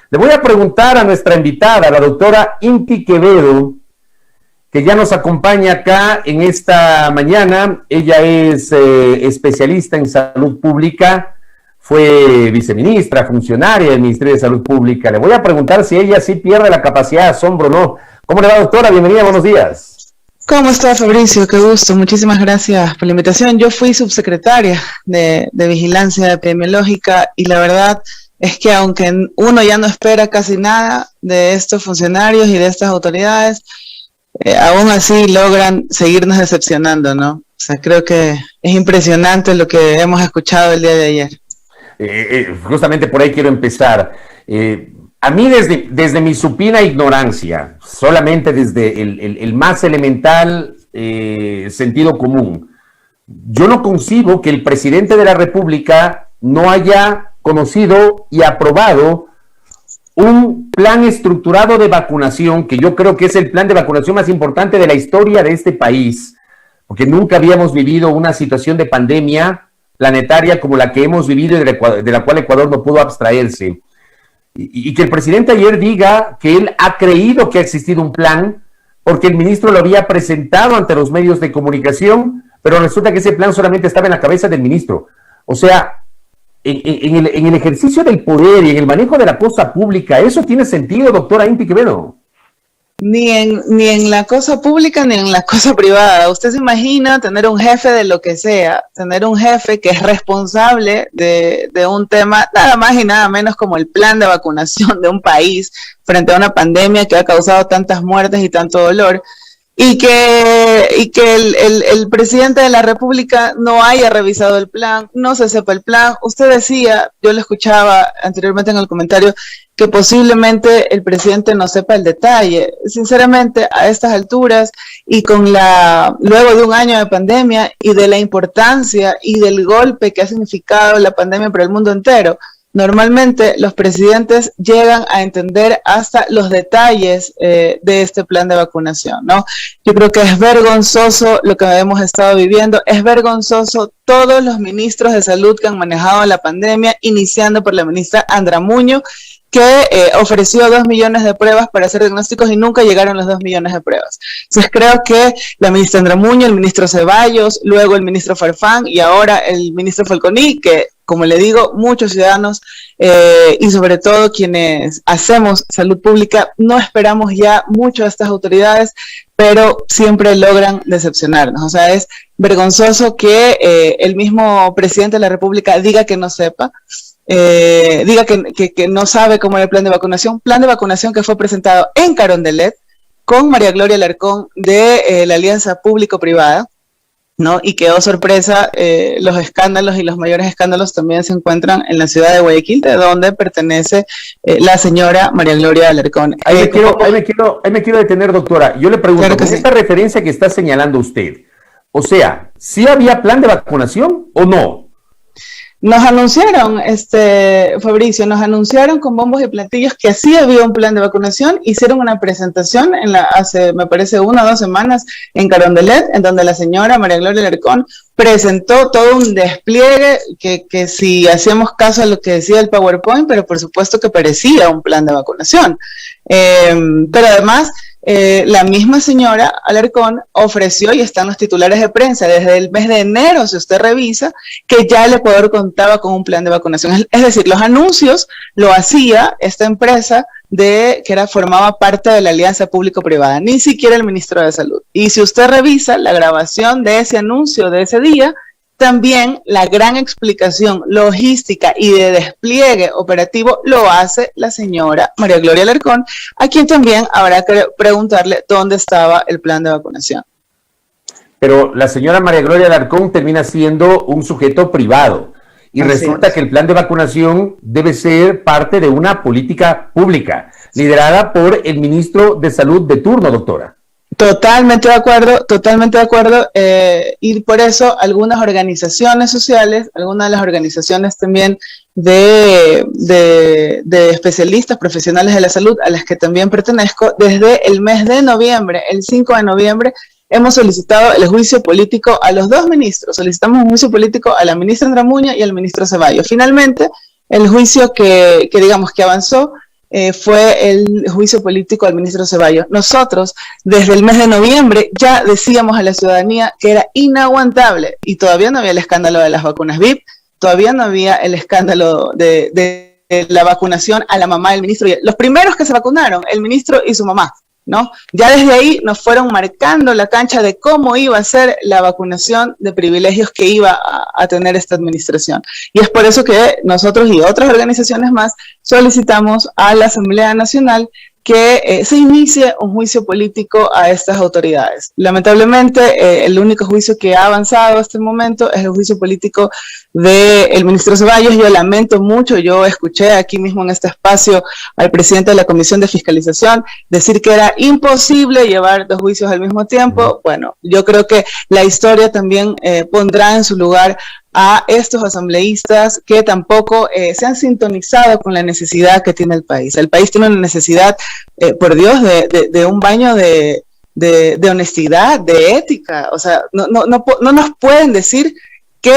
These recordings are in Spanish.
Le voy a preguntar a nuestra invitada, la doctora Inti Quevedo, que ya nos acompaña acá en esta mañana. Ella es especialista en salud pública, fue viceministra, funcionaria del Ministerio de Salud Pública. Le voy a preguntar si ella sí pierde la capacidad de asombro o no. ¿Cómo le va, doctora? Bienvenida, buenos días. ¿Cómo está, Fabricio? Qué gusto. Muchísimas gracias por la invitación. Yo fui subsecretaria de Vigilancia Epidemiológica y la verdad es que aunque uno ya no espera casi nada de estos funcionarios y de estas autoridades, aún así logran seguirnos decepcionando, ¿no? O sea, creo que es impresionante lo que hemos escuchado el día de ayer. Justamente por ahí quiero empezar. A mí desde mi supina ignorancia, solamente desde el más elemental sentido común, yo no concibo que el presidente de la República no haya conocido y aprobado un plan estructurado de vacunación, que yo creo que es el plan de vacunación más importante de la historia de este país, porque nunca habíamos vivido una situación de pandemia planetaria como la que hemos vivido y de la cual Ecuador no pudo abstraerse. Y que el presidente ayer diga que él ha creído que ha existido un plan porque el ministro lo había presentado ante los medios de comunicación, pero resulta que ese plan solamente estaba en la cabeza del ministro. O sea, en el ejercicio del poder y en el manejo de la cosa pública, ¿eso tiene sentido, doctora Inti Quevedo? Ni en la cosa pública ni en la cosa privada. Usted se imagina tener un jefe de lo que sea, tener un jefe que es responsable de un tema nada más y nada menos como el plan de vacunación de un país frente a una pandemia que ha causado tantas muertes y tanto dolor, y que el presidente de la República no haya revisado el plan, no se sepa el plan. Usted decía, yo lo escuchaba anteriormente en el comentario, que posiblemente el presidente no sepa el detalle. Sinceramente, a estas alturas y luego de un año de pandemia y de la importancia y del golpe que ha significado la pandemia para el mundo entero, normalmente los presidentes llegan a entender hasta los detalles de este plan de vacunación, ¿no? Yo creo que es vergonzoso lo que hemos estado viviendo, es vergonzoso todos los ministros de salud que han manejado la pandemia, iniciando por la ministra Andramuño, que ofreció 2 millones de pruebas para hacer diagnósticos y nunca llegaron los 2 millones de pruebas. Entonces creo que la ministra Andramuño, el ministro Ceballos, luego el ministro Farfán y ahora el ministro Falconi, que como le digo, muchos ciudadanos y sobre todo quienes hacemos salud pública, no esperamos ya mucho a estas autoridades, pero siempre logran decepcionarnos. O sea, es vergonzoso que el mismo presidente de la República diga que no sepa, diga que no sabe cómo era el plan de vacunación que fue presentado en Carondelet con María Gloria Alarcón de la Alianza Público-Privada, ¿no? Y quedó sorpresa, los escándalos y los mayores escándalos también se encuentran en la ciudad de Guayaquil, de donde pertenece la señora María Gloria Alarcón. Ahí me quiero detener, doctora. Yo le pregunto, claro con esta referencia que está señalando usted, o sea, ¿sí había plan de vacunación o no? Nos anunciaron, Fabricio, nos anunciaron con bombos y platillos que sí había un plan de vacunación. Hicieron una presentación hace, me parece, 1 o 2 semanas en Carondelet, en donde la señora María Gloria Alarcón presentó todo un despliegue que si hacíamos caso a lo que decía el PowerPoint, pero por supuesto que parecía un plan de vacunación. Pero además, la misma señora Alarcón ofreció, y están los titulares de prensa desde el mes de enero, si usted revisa, que ya el Ecuador contaba con un plan de vacunación. Es decir, los anuncios lo hacía esta empresa formaba parte de la alianza público-privada, ni siquiera el ministro de Salud. Y si usted revisa la grabación de ese anuncio de ese día, también la gran explicación logística y de despliegue operativo lo hace la señora María Gloria Alarcón, a quien también habrá que preguntarle dónde estaba el plan de vacunación. Pero la señora María Gloria Alarcón termina siendo un sujeto privado y así resulta que el plan de vacunación debe ser parte de una política pública liderada por el ministro de Salud de turno, doctora. Totalmente de acuerdo, y por eso algunas organizaciones sociales, algunas de las organizaciones también de especialistas, profesionales de la salud, a las que también pertenezco, desde el mes de noviembre, el 5 de noviembre, hemos solicitado el juicio político a los 2 ministros, solicitamos un juicio político a la ministra Andramuña y al ministro Ceballos. Finalmente, el juicio que digamos que avanzó fue el juicio político al ministro Ceballos. Nosotros, desde el mes de noviembre, ya decíamos a la ciudadanía que era inaguantable, y todavía no había el escándalo de las vacunas VIP, todavía no había el escándalo de la vacunación a la mamá del ministro. Los primeros que se vacunaron, el ministro y su mamá, ¿no? Ya desde ahí nos fueron marcando la cancha de cómo iba a ser la vacunación de privilegios que iba a tener esta administración. Y es por eso que nosotros y otras organizaciones más solicitamos a la Asamblea Nacional que se inicie un juicio político a estas autoridades. Lamentablemente, el único juicio que ha avanzado hasta el momento es el juicio político del ministro Ceballos. Yo lamento mucho, yo escuché aquí mismo en este espacio al presidente de la Comisión de Fiscalización decir que era imposible llevar dos juicios al mismo tiempo. Bueno, yo creo que la historia también pondrá en su lugar a estos asambleístas que tampoco se han sintonizado con la necesidad que tiene el país. El país tiene una necesidad, por Dios, de un baño de honestidad, de ética. O sea, no nos pueden decir que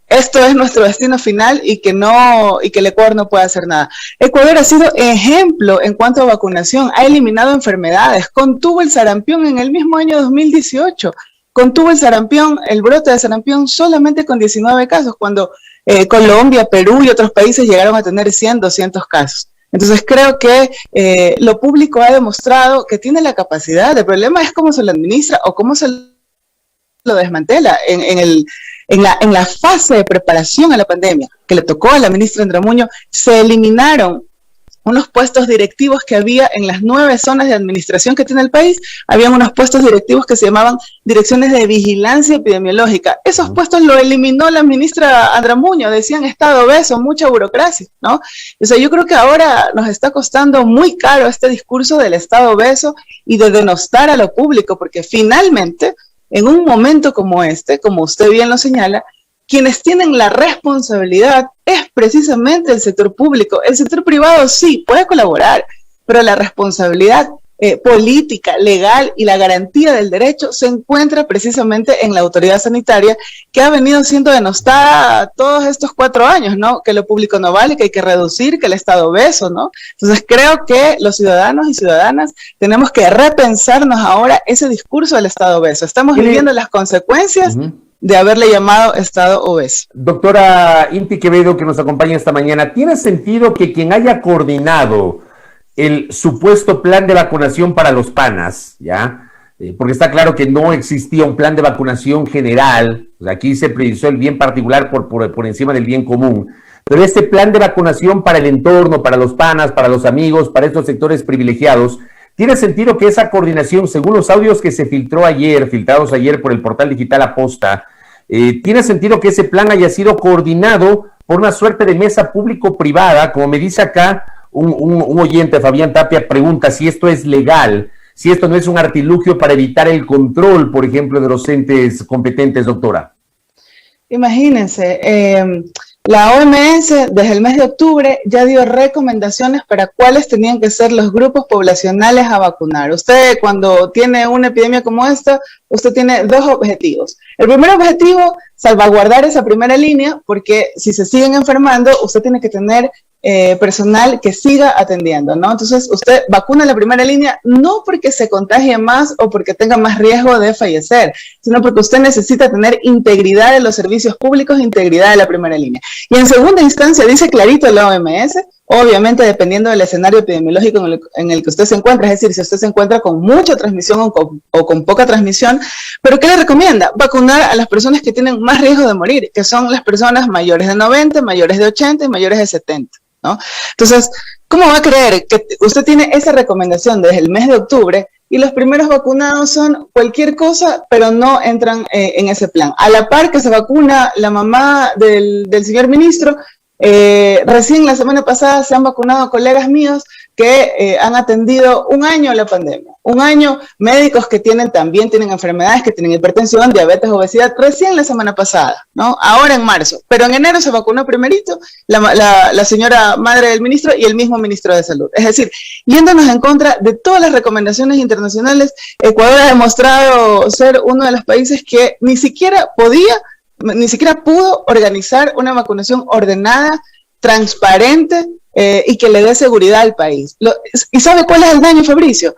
esto es nuestro destino final y que el Ecuador no puede hacer nada. Ecuador ha sido ejemplo en cuanto a vacunación, ha eliminado enfermedades, contuvo el sarampión en el mismo año 2018. Contuvo el sarampión, el brote de sarampión solamente con 19 casos, cuando Colombia, Perú y otros países llegaron a tener 100, 200 casos. Entonces creo que lo público ha demostrado que tiene la capacidad. El problema es cómo se lo administra o cómo se lo desmantela. En la fase de preparación a la pandemia que le tocó a la ministra Andramuño, se eliminaron unos puestos directivos que había en las 9 zonas de administración que tiene el país. Habían unos puestos directivos que se llamaban direcciones de vigilancia epidemiológica. Esos puestos lo eliminó la ministra Andramuño, decían estado obeso, mucha burocracia, ¿no? O sea, yo creo que ahora nos está costando muy caro este discurso del estado obeso y de denostar a lo público, porque finalmente, en un momento como este, como usted bien lo señala, quienes tienen la responsabilidad es precisamente el sector público. El sector privado sí puede colaborar, pero la responsabilidad política, legal y la garantía del derecho se encuentra precisamente en la autoridad sanitaria, que ha venido siendo denostada todos estos 4 años, ¿no? Que lo público no vale, que hay que reducir, que el Estado obeso, ¿no? Entonces creo que los ciudadanos y ciudadanas tenemos que repensarnos ahora ese discurso del Estado obeso. Estamos viviendo las consecuencias de haberle llamado estado obeso. Doctora Inti Quevedo, que nos acompaña esta mañana, ¿tiene sentido que quien haya coordinado el supuesto plan de vacunación para los panas, ya? Porque está claro que no existía un plan de vacunación general, o sea, aquí se priorizó el bien particular por encima del bien común, pero este plan de vacunación para el entorno, para los panas, para los amigos, para estos sectores privilegiados, ¿tiene sentido que esa coordinación, según los audios que se filtrados ayer por el portal digital Aposta, tiene sentido que ese plan haya sido coordinado por una suerte de mesa público-privada? Como me dice acá un oyente, Fabián Tapia, pregunta si esto es legal, si esto no es un artilugio para evitar el control, por ejemplo, de los entes competentes, doctora. Imagínense, la OMS desde el mes de octubre ya dio recomendaciones para cuáles tenían que ser los grupos poblacionales a vacunar. Usted, cuando tiene una epidemia como esta, usted tiene 2 objetivos. El primer objetivo, salvaguardar esa primera línea, porque si se siguen enfermando, usted tiene que tener personal que siga atendiendo, ¿no? Entonces, usted vacuna la primera línea no porque se contagie más o porque tenga más riesgo de fallecer, sino porque usted necesita tener integridad de los servicios públicos, integridad de la primera línea. Y en segunda instancia, dice clarito la OMS, obviamente dependiendo del escenario epidemiológico en el que usted se encuentra, es decir, si usted se encuentra con mucha transmisión o con poca transmisión, pero ¿qué le recomienda? Vacunar a las personas que tienen más riesgo de morir, que son las personas mayores de 90, mayores de 80 y mayores de 70. ¿No? Entonces, ¿cómo va a creer que usted tiene esa recomendación desde el mes de octubre y los primeros vacunados son cualquier cosa, pero no entran en ese plan? A la par que se vacuna la mamá del señor ministro, recién la semana pasada se han vacunado colegas míos que han atendido 1 año la pandemia, 1 año, médicos que también tienen enfermedades, que tienen hipertensión, diabetes, obesidad, recién la semana pasada, ¿no? Ahora en marzo, pero en enero se vacunó primerito la señora madre del ministro y el mismo ministro de Salud. Es decir, yéndonos en contra de todas las recomendaciones internacionales, Ecuador ha demostrado ser uno de los países que ni siquiera pudo organizar una vacunación ordenada, transparente, y que le dé seguridad al país. ¿Y sabe cuál es el daño, Fabricio?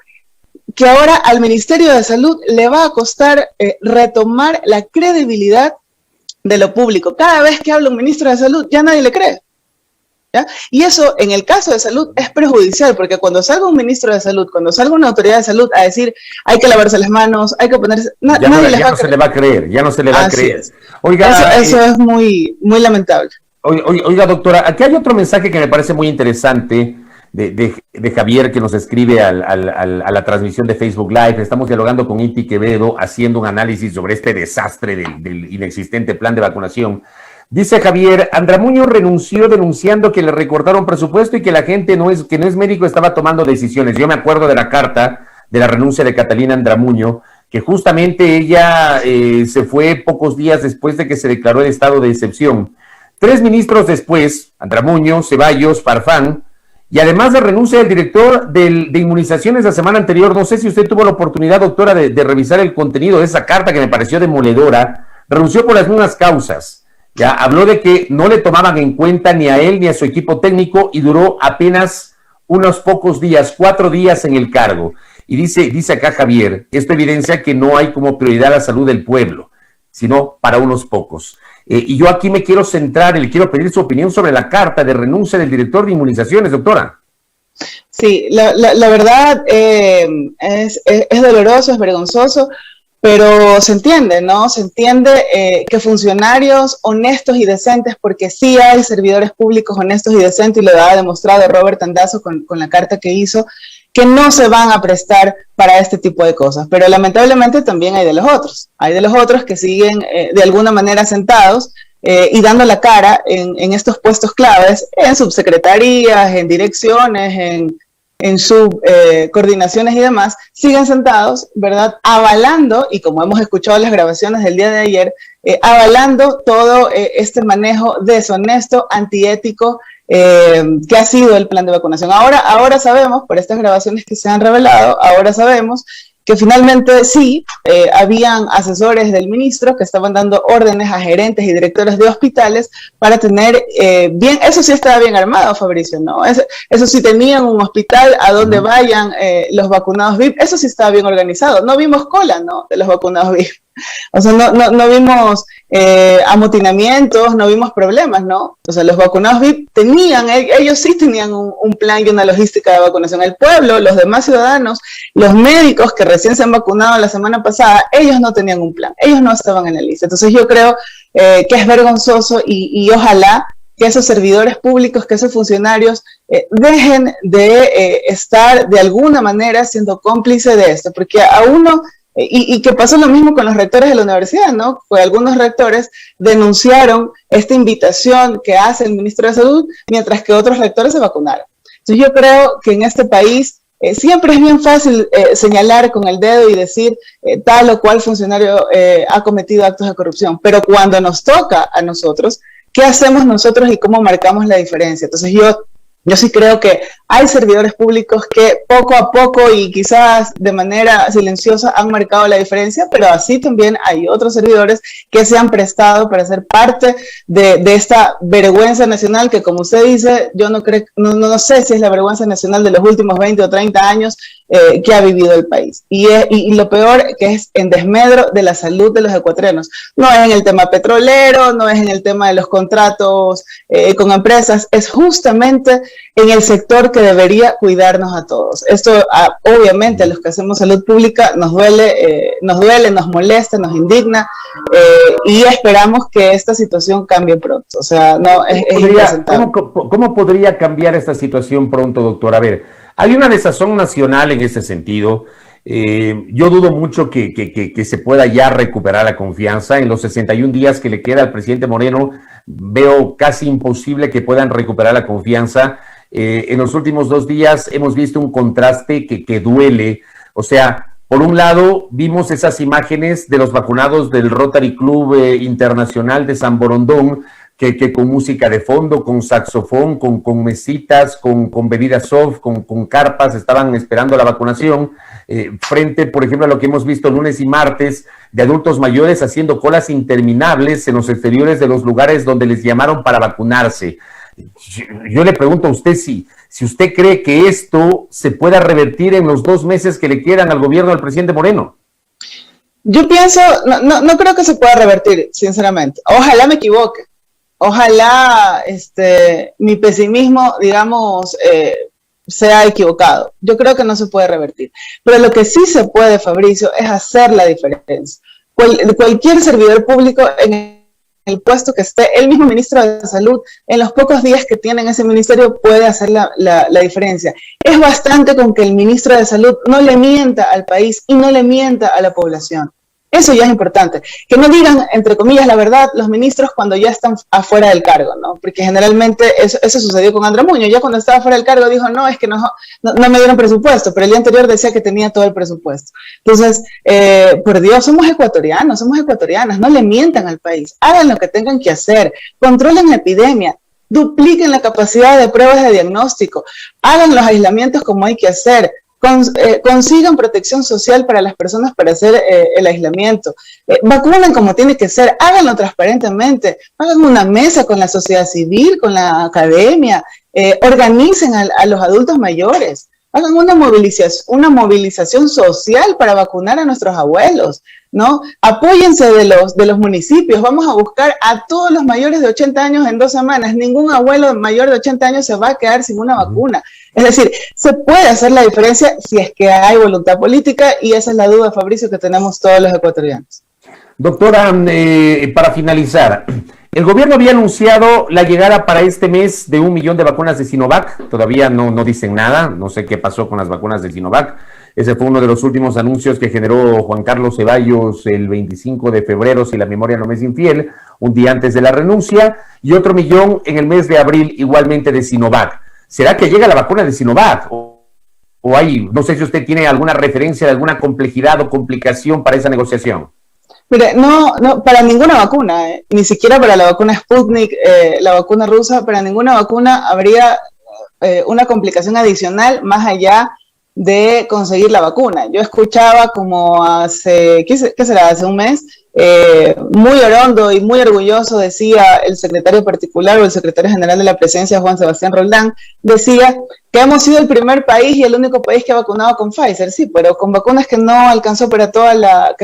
Que ahora al Ministerio de Salud le va a costar retomar la credibilidad de lo público. Cada vez que habla un ministro de Salud, ya nadie le cree. ¿Ya? Y eso, en el caso de salud, es perjudicial, porque cuando salga un ministro de salud, cuando salga una autoridad de salud a decir hay que lavarse las manos, hay que ponerse... ya no se le va a creer, ya no se le va a creer. Oiga, eso es muy, muy lamentable. Oiga, doctora, aquí hay otro mensaje que me parece muy interesante de Javier, que nos escribe a la transmisión de Facebook Live. Estamos dialogando con Inti Quevedo, haciendo un análisis sobre este desastre del inexistente plan de vacunación. Dice Javier, Andramuño renunció denunciando que le recortaron presupuesto y que la gente que no es médico estaba tomando decisiones. Yo me acuerdo de la carta de la renuncia de Catalina Andramuño, que justamente ella se fue pocos días después de que se declaró el estado de excepción. 3 ministros después, Andramuño, Ceballos, Farfán, y además de renuncia del director de inmunizaciones la semana anterior. No sé si usted tuvo la oportunidad, doctora, de revisar el contenido de esa carta que me pareció demoledora. Renunció por las mismas causas. Ya habló de que no le tomaban en cuenta ni a él ni a su equipo técnico y duró apenas unos pocos días, 4 días en el cargo. Y dice acá Javier, esto evidencia que no hay como prioridad la salud del pueblo, sino para unos pocos. Y yo aquí me quiero centrar y le quiero pedir su opinión sobre la carta de renuncia del director de inmunizaciones, doctora. Sí, la verdad es doloroso, es vergonzoso, pero se entiende, ¿no? Se entiende que funcionarios honestos y decentes, porque sí hay servidores públicos honestos y decentes, y lo ha demostrado Robert Tandazo con la carta que hizo, que no se van a prestar para este tipo de cosas. Pero lamentablemente también hay de los otros que siguen de alguna manera sentados y dando la cara en estos puestos claves, en subsecretarías, en direcciones, en subcoordinaciones y demás, siguen sentados, ¿verdad? Avalando, y como hemos escuchado en las grabaciones del día de ayer, avalando todo este manejo deshonesto, antiético, que ha sido el plan de vacunación. Ahora sabemos, por estas grabaciones que se han revelado, ahora sabemos que finalmente sí, habían asesores del ministro que estaban dando órdenes a gerentes y directores de hospitales para tener bien, eso sí estaba bien armado, Fabricio, ¿no? Eso sí tenían un hospital a donde vayan los vacunados VIP, eso sí estaba bien organizado. No vimos cola, ¿no?, de los vacunados VIP. O sea, no vimos amotinamientos, no vimos problemas, ¿no? O sea, los vacunados VIP ellos sí tenían un plan y una logística de vacunación. El pueblo, los demás ciudadanos, los médicos que recién se han vacunado la semana pasada, ellos no tenían un plan, ellos no estaban en la lista. Entonces yo creo que es vergonzoso y ojalá que esos servidores públicos, que esos funcionarios dejen de estar de alguna manera siendo cómplice de esto, porque a uno... Y que pasó lo mismo con los rectores de la universidad, ¿no? Pues algunos rectores denunciaron esta invitación que hace el ministro de Salud, mientras que otros rectores se vacunaron. Entonces yo creo que en este país siempre es bien fácil señalar con el dedo y decir tal o cual funcionario ha cometido actos de corrupción, pero cuando nos toca a nosotros, ¿qué hacemos nosotros y cómo marcamos la diferencia? Entonces yo sí creo que hay servidores públicos que poco a poco y quizás de manera silenciosa han marcado la diferencia, pero así también hay otros servidores que se han prestado para ser parte de esta vergüenza nacional que, como usted dice, yo no sé si es la vergüenza nacional de los últimos 20 o 30 años que ha vivido el país. Y lo peor, que es en desmedro de la salud de los ecuatorianos. No es en el tema petrolero, no es en el tema de los contratos con empresas, es justamente en el sector que debería cuidarnos a todos. Esto, obviamente, a los que hacemos salud pública nos duele, nos molesta, nos indigna, y esperamos que esta situación cambie pronto. O sea, no es impresentable. ¿Cómo podría cambiar esta situación pronto, doctor? A ver, hay una desazón nacional en ese sentido. Yo dudo mucho que se pueda ya recuperar la confianza. En los 61 días que le queda al presidente Moreno, veo casi imposible que puedan recuperar la confianza. En los últimos 2 días hemos visto un contraste que duele. O sea, por un lado, vimos esas imágenes de los vacunados del Rotary Club Internacional de San Borondón, que con música de fondo, con saxofón, con mesitas, con bebidas soft, con carpas, estaban esperando la vacunación, frente, por ejemplo, a lo que hemos visto lunes y martes, de adultos mayores haciendo colas interminables en los exteriores de los lugares donde les llamaron para vacunarse. yo le pregunto a usted si usted cree que esto se pueda revertir en los 2 meses que le quedan al gobierno del presidente Moreno. Yo pienso, no creo que se pueda revertir, sinceramente. Ojalá me equivoque. Ojalá mi pesimismo, digamos, sea equivocado. Yo creo que no se puede revertir. Pero lo que sí se puede, Fabricio, es hacer la diferencia. Cualquier servidor público en el puesto que esté, el mismo ministro de Salud, en los pocos días que tiene en ese ministerio puede hacer la diferencia. Es bastante con que el ministro de Salud no le mienta al país y no le mienta a la población. Eso ya es importante. Que no digan, entre comillas, la verdad los ministros cuando ya están afuera del cargo, ¿no? Porque generalmente eso sucedió con Andrés Muñoz. Ya cuando estaba fuera del cargo dijo, no, es que no me dieron presupuesto, pero el día anterior decía que tenía todo el presupuesto. Entonces, por Dios, somos ecuatorianas, no le mientan al país. Hagan lo que tengan que hacer, controlen la epidemia, dupliquen la capacidad de pruebas de diagnóstico, hagan los aislamientos como hay que hacer, consigan protección social para las personas para hacer el aislamiento, vacunen como tiene que ser, háganlo transparentemente, hagan una mesa con la sociedad civil, con la academia, organicen a los adultos mayores, hagan una movilización social para vacunar a nuestros abuelos, ¿no? Apóyense de los municipios, vamos a buscar a todos los mayores de 80 años en 2 semanas, ningún abuelo mayor de 80 años se va a quedar sin una vacuna. Es decir, se puede hacer la diferencia si es que hay voluntad política y esa es la duda, Fabricio, que tenemos todos los ecuatorianos. Doctora, para finalizar, el gobierno había anunciado la llegada para este mes de 1 millón de vacunas de Sinovac, todavía no dicen nada, no sé qué pasó con las vacunas de Sinovac. Ese fue uno de los últimos anuncios que generó Juan Carlos Ceballos el 25 de febrero, si la memoria no me es infiel, un día antes de la renuncia, y otro 1 millón en el mes de abril igualmente de Sinovac. ¿Será que llega la vacuna de Sinovac? ¿O hay, no sé si usted tiene alguna referencia de alguna complejidad o complicación para esa negociación? Mire, no, para ninguna vacuna, ni siquiera para la vacuna Sputnik, la vacuna rusa, para ninguna vacuna habría una complicación adicional más allá de conseguir la vacuna. Yo escuchaba como hace, ¿qué será? Hace un mes, muy orondo y muy orgulloso decía el secretario particular o el secretario general de la Presidencia, Juan Sebastián Roldán, decía que hemos sido el primer país y el único país que ha vacunado con Pfizer, sí, pero con vacunas que no alcanzó para toda la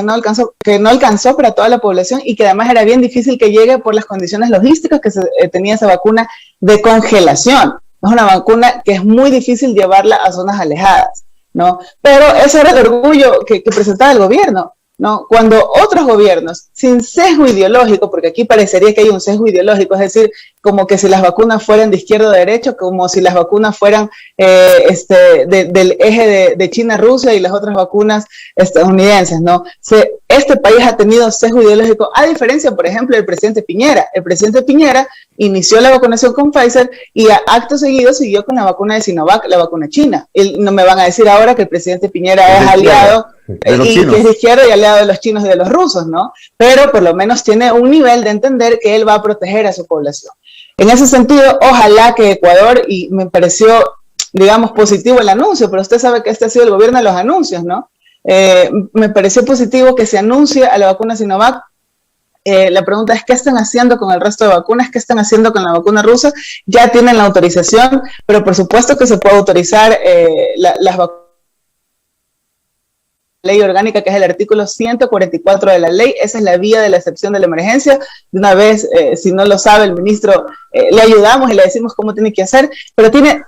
población y que además era bien difícil que llegue por las condiciones logísticas que tenía esa vacuna de congelación. Es una vacuna que es muy difícil llevarla a zonas alejadas, ¿no? Pero ese era el orgullo que presentaba el gobierno, ¿no? Cuando otros gobiernos, sin sesgo ideológico, porque aquí parecería que hay un sesgo ideológico, es decir, como que si las vacunas fueran de izquierda o de derecha, como si las vacunas fueran del eje de China-Rusia y las otras vacunas estadounidenses, ¿no? Este país ha tenido sesgo ideológico, a diferencia, por ejemplo, del presidente Piñera. El presidente Piñera inició la vacunación con Pfizer y acto seguido siguió con la vacuna de Sinovac, la vacuna china. Y no me van a decir ahora que el presidente Piñera es aliado y que es de izquierda y aliado de los chinos y de los rusos, ¿no? Pero por lo menos tiene un nivel de entender que él va a proteger a su población. En ese sentido, ojalá que Ecuador, y me pareció, digamos, positivo el anuncio, pero usted sabe que este ha sido el gobierno de los anuncios, ¿no? Me pareció positivo que se anuncie a la vacuna Sinovac. La pregunta es, ¿qué están haciendo con el resto de vacunas? ¿Qué están haciendo con la vacuna rusa? Ya tienen la autorización, pero por supuesto que se puede autorizar las vacunas. Ley orgánica, que es el artículo 144 de la ley, esa es la vía de la excepción de la emergencia. De una vez, si no lo sabe el ministro, le ayudamos y le decimos cómo tiene que hacer, pero tiene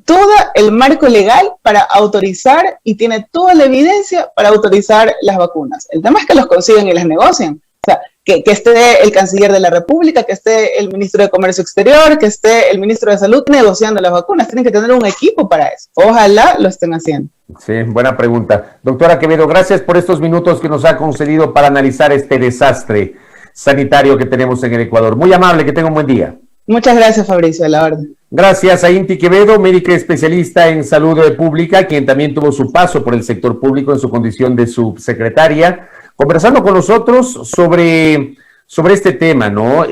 todo el marco legal para autorizar y tiene toda la evidencia para autorizar las vacunas. El tema es que los consiguen y las negocian. O sea, que esté el canciller de la República, que esté el ministro de Comercio Exterior, que esté el ministro de Salud negociando las vacunas. Tienen que tener un equipo para eso. Ojalá lo estén haciendo. Sí, buena pregunta. Doctora Quevedo, gracias por estos minutos que nos ha concedido para analizar este desastre sanitario que tenemos en el Ecuador. Muy amable, que tenga un buen día. Muchas gracias, Fabricio, a la orden. Gracias a Inti Quevedo, médica especialista en salud pública, quien también tuvo su paso por el sector público en su condición de subsecretaria, conversando con nosotros sobre este tema, ¿no?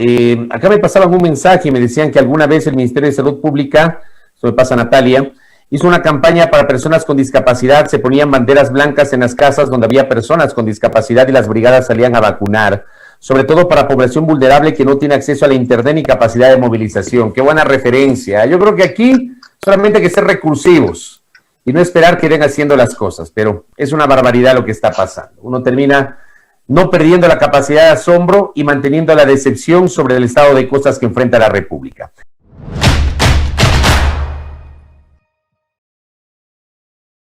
Acá me pasaban un mensaje y me decían que alguna vez el Ministerio de Salud Pública, eso me pasa a Natalia, hizo una campaña para personas con discapacidad, se ponían banderas blancas en las casas donde había personas con discapacidad y las brigadas salían a vacunar. sobre todo para población vulnerable que no tiene acceso a la internet ni capacidad de movilización. Qué buena referencia. Yo creo que aquí solamente hay que ser recursivos y no esperar que den haciendo las cosas, pero es una barbaridad lo que está pasando. Uno termina no perdiendo la capacidad de asombro y manteniendo la decepción sobre el estado de cosas que enfrenta la República.